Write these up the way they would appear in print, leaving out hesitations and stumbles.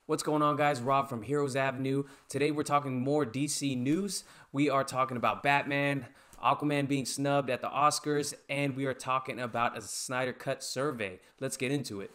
What's going on, guys? Rob from Heroes Avenue. Today we're talking more DC news. We are talking about Batman, Aquaman being snubbed at the Oscars, and we are talking about a Snyder Cut survey. Let's get into it.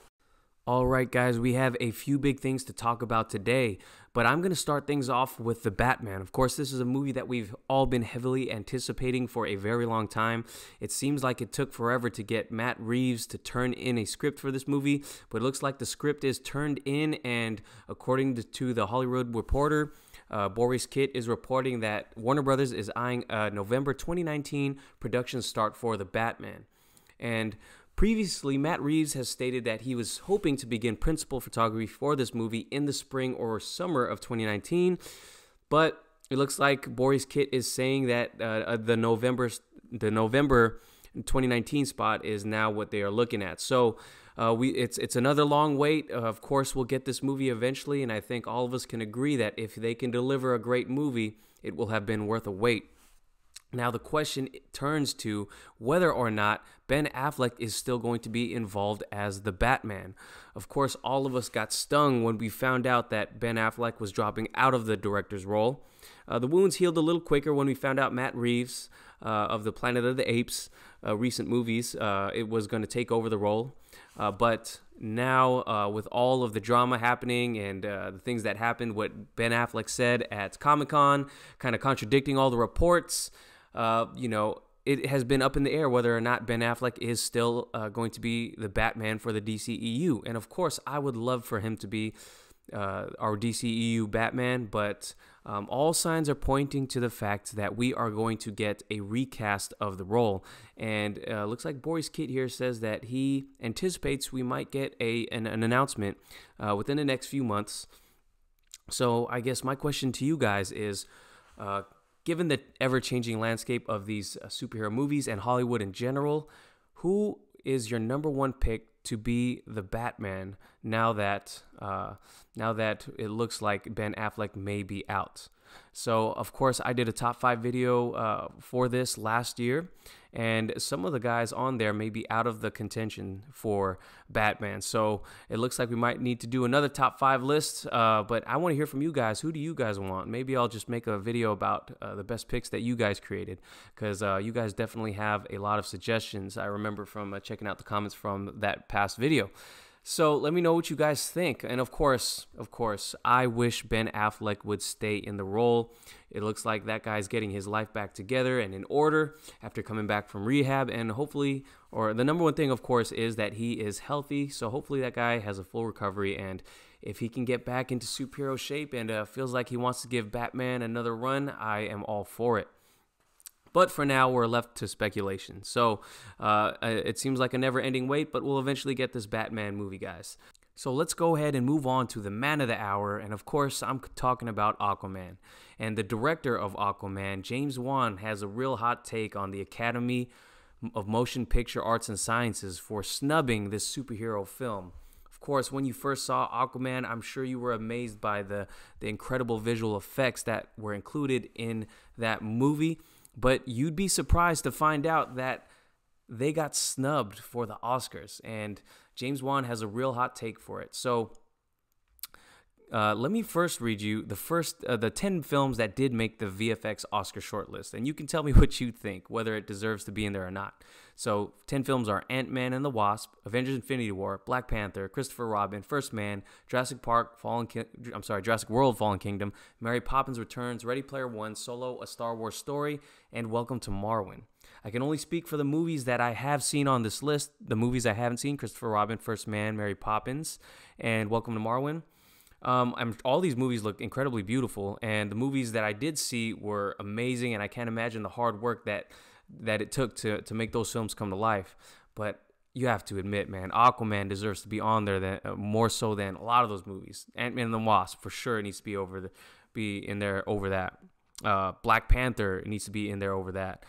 All right, guys, we have a few big things to talk about today, but I'm going to start things off with The Batman. Of course, this is a movie that we've all been heavily anticipating for a very long time. It seems like it took forever to get Matt Reeves to turn in a script for this movie, but it looks like the script is turned in, and according to The Hollywood Reporter, Boris Kitt is reporting that Warner Brothers is eyeing a November 2019 production start for The Batman. And previously, Matt Reeves has stated that he was hoping to begin principal photography for this movie in the spring or summer of 2019, but it looks like Boris Kitt is saying that the November 2019 spot is now what they are looking at. So it's another long wait. Of course, we'll get this movie eventually, and I think all of us can agree that if they can deliver a great movie, it will have been worth a wait. Now, the question turns to whether or not Ben Affleck is still going to be involved as the Batman. Of course, all of us got stung when we found out that Ben Affleck was dropping out of the director's role. The wounds healed a little quicker when we found out Matt Reeves of the Planet of the Apes recent movies, it was going to take over the role. But now, with all of the drama happening and the things that happened, what Ben Affleck said at Comic-Con, kind of contradicting all the reports, it has been up in the air whether or not Ben Affleck is still going to be the Batman for the DCEU. And of course, I would love for him to be our DCEU Batman, but all signs are pointing to the fact that we are going to get a recast of the role. And looks like Boris Kitt here says that he anticipates we might get an announcement within the next few months. So I guess my question to you guys is, given the ever-changing landscape of these superhero movies and Hollywood in general, who is your number one pick to be the Batman now that it looks like Ben Affleck may be out? So, of course, I did a top 5 video for this last year, and some of the guys on there may be out of the contention for Batman. So it looks like we might need to do another top 5 list, but I want to hear from you guys. Who do you guys want? Maybe I'll just make a video about the best picks that you guys created, because you guys definitely have a lot of suggestions. I remember from checking out the comments from that past video. So let me know what you guys think. And of course, I wish Ben Affleck would stay in the role. It looks like that guy's getting his life back together and in order after coming back from rehab. And hopefully, or the number one thing, of course, is that he is healthy. So hopefully that guy has a full recovery. And if he can get back into superhero shape and feels like he wants to give Batman another run, I am all for it. But for now, we're left to speculation. So it seems like a never-ending wait, but we'll eventually get this Batman movie, guys. So let's go ahead and move on to the man of the hour. And of course, I'm talking about Aquaman. And the director of Aquaman, James Wan, has a real hot take on the Academy of Motion Picture Arts and Sciences for snubbing this superhero film. Of course, when you first saw Aquaman, I'm sure you were amazed by the incredible visual effects that were included in that movie. But you'd be surprised to find out that they got snubbed for the Oscars, and James Wan has a real hot take for it. So let me first read you the 10 films that did make the VFX Oscar shortlist, and you can tell me what you think, whether it deserves to be in there or not. So 10 films are Ant-Man and the Wasp, Avengers: Infinity War, Black Panther, Christopher Robin, First Man, Jurassic World: Fallen Kingdom, Mary Poppins Returns, Ready Player One, Solo: A Star Wars Story, and Welcome to Marwen. I can only speak for the movies that I have seen on this list. The movies I haven't seen: Christopher Robin, First Man, Mary Poppins, and Welcome to Marwen. All these movies look incredibly beautiful, and the movies that I did see were amazing, and I can't imagine the hard work that it took to make those films come to life. But you have to admit, man, Aquaman deserves to be on there more so than a lot of those movies. Ant-Man and the Wasp for sure needs to be in there over that. Black Panther needs to be in there over that.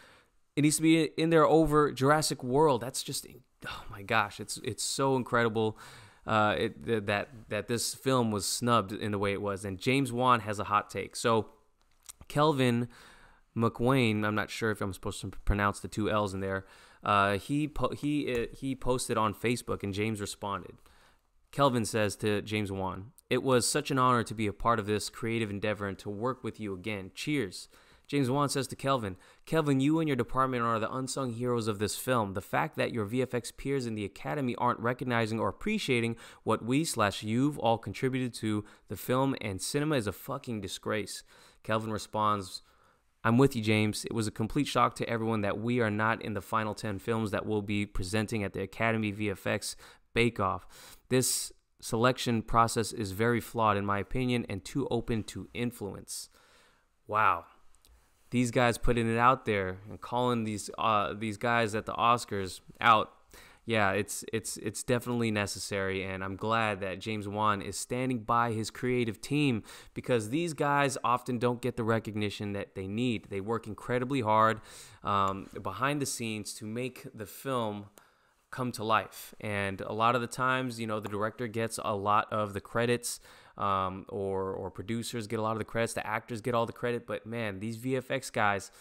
It needs to be in there over Jurassic World. That's just, oh my gosh, it's so incredible. That this film was snubbed in the way it was. And James Wan has a hot take. So Kelvin McWayne, I'm not sure if I'm supposed to pronounce the 2 L's in there, he posted on Facebook, and James responded. Kelvin says to James Wan, It was such an honor to be a part of this creative endeavor and to work with you again. Cheers. James Wan says to Kelvin, Kelvin, you and your department are the unsung heroes of this film. The fact that your VFX peers in the Academy aren't recognizing or appreciating what we/you've all contributed to the film and cinema is a fucking disgrace. Kelvin responds, I'm with you, James. It was a complete shock to everyone that we are not in the final 10 films that we'll be presenting at the Academy VFX Bake Off. This selection process is very flawed, in my opinion, and too open to influence. Wow. These guys putting it out there and calling these guys at the Oscars out. Yeah, it's definitely necessary, and I'm glad that James Wan is standing by his creative team because these guys often don't get the recognition that they need. They work incredibly hard behind the scenes to make the film come to life, and a lot of the times, you know, the director gets a lot of the credits, or producers get a lot of the credits, the actors get all the credit, but man, these VFX guys,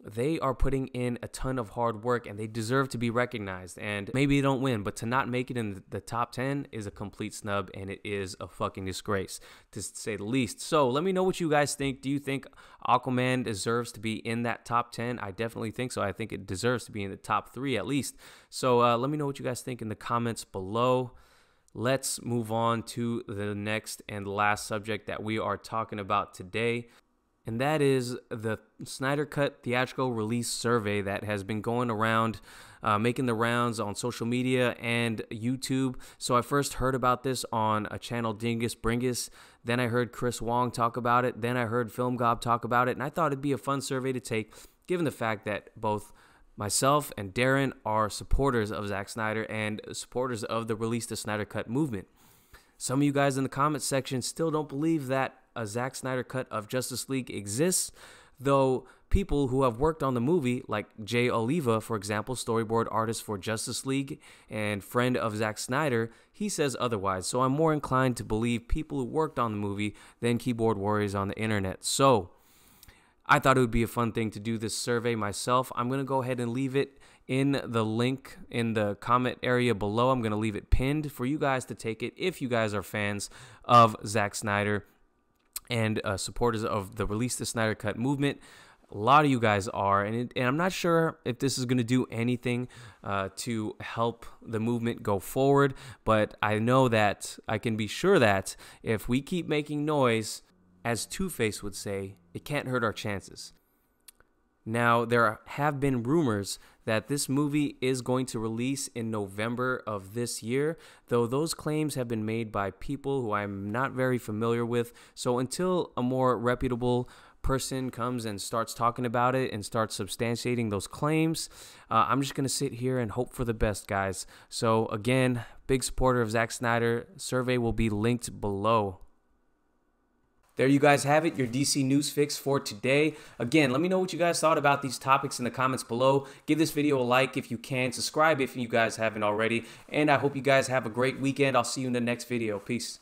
they are putting in a ton of hard work and they deserve to be recognized. And maybe they don't win, but to not make it in the top 10 is a complete snub, and it is a fucking disgrace, to say the least. So let me know what you guys think. Do you think Aquaman deserves to be in that top 10? I definitely think so. I think it deserves to be in the top 3 at least. So let me know what you guys think in the comments below. Let's move on to the next and last subject that we are talking about today. And that is the Snyder Cut theatrical release survey that has been going around, making the rounds on social media and YouTube. So I first heard about this on a channel, Dingus Bringus. Then I heard Chris Wong talk about it. Then I heard Film Gob talk about it. And I thought it'd be a fun survey to take, given the fact that both myself and Darren are supporters of Zack Snyder and supporters of the Release the Snyder Cut movement. Some of you guys in the comments section still don't believe that a Zack Snyder cut of Justice League exists, though people who have worked on the movie, like Jay Oliva, for example, storyboard artist for Justice League and friend of Zack Snyder, he says otherwise. So I'm more inclined to believe people who worked on the movie than keyboard warriors on the internet. So I thought it would be a fun thing to do this survey myself. I'm going to go ahead and leave it in the link in the comment area below. I'm going to leave it pinned for you guys to take it if you guys are fans of Zack Snyder and supporters of the Release the Snyder Cut movement. A lot of you guys are, and I'm not sure if this is going to do anything to help the movement go forward, but I know that I can be sure that if we keep making noise, as Two-Face would say, it can't hurt our chances. Now, there have been rumors that this movie is going to release in November of this year, though those claims have been made by people who I'm not very familiar with. So until a more reputable person comes and starts talking about it and starts substantiating those claims, I'm just going to sit here and hope for the best, guys. So again, big supporter of Zack Snyder. Survey will be linked below. There you guys have it, your DC News Fix for today. Again, let me know what you guys thought about these topics in the comments below. Give this video a like if you can. Subscribe if you guys haven't already. And I hope you guys have a great weekend. I'll see you in the next video. Peace.